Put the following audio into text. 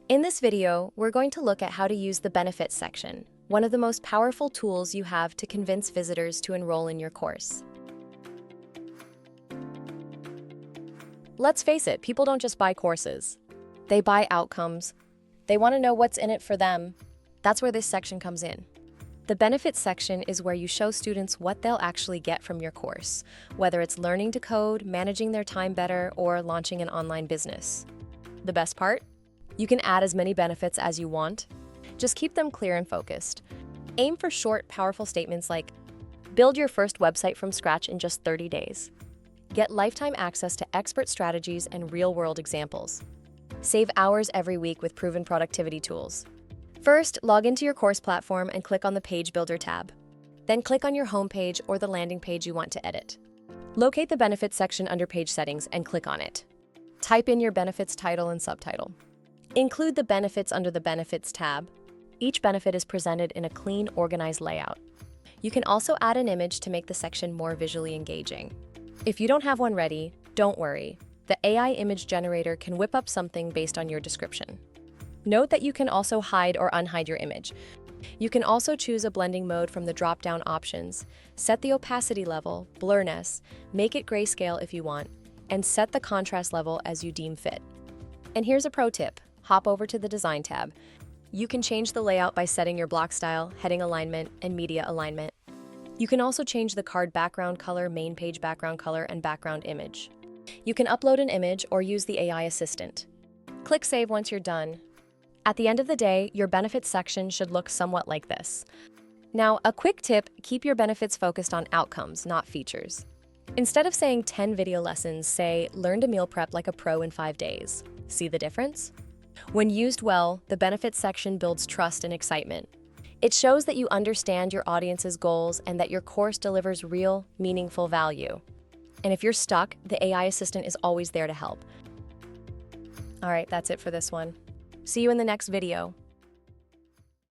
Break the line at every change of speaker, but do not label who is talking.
In this video, we're going to look at how to use the benefits section, one of the most powerful tools you have to convince visitors to enroll in your course. Let's face it, people don't just buy courses. They buy outcomes. They want to know what's in it for them. That's where this section comes in. The benefits section is where you show students what they'll actually get from your course, whether it's learning to code, managing their time better, or launching an online business. The best part? You can add as many benefits as you want. Just keep them clear and focused. Aim for short, powerful statements like, build your first website from scratch in just 30 days. Get lifetime access to expert strategies and real-world examples. Save hours every week with proven productivity tools. First, log into your course platform and click on the Page Builder tab. Then click on your homepage or the landing page you want to edit. Locate the Benefits section under Page Settings and click on it. Type in your benefits title and subtitle. Include the benefits under the Benefits tab. Each benefit is presented in a clean, organized layout. You can also add an image to make the section more visually engaging. If you don't have one ready, don't worry. The AI image generator can whip up something based on your description. Note that you can also hide or unhide your image. You can also choose a blending mode from the drop-down options, set the opacity level, blurriness, make it grayscale if you want, and set the contrast level as you deem fit. And here's a pro tip. Hop over to the Design tab. You can change the layout by setting your block style, heading alignment, and media alignment. You can also change the card background color, main page background color, and background image. You can upload an image or use the AI assistant. Click Save once you're done. At the end of the day, your benefits section should look somewhat like this. Now, a quick tip, keep your benefits focused on outcomes, not features. Instead of saying 10 video lessons, say, learn to meal prep like a pro in 5 days. See the difference? When used well, the benefits section builds trust and excitement. It shows that you understand your audience's goals and that your course delivers real, meaningful value. And if you're stuck, the AI assistant is always there to help. All right, that's it for this one. See you in the next video.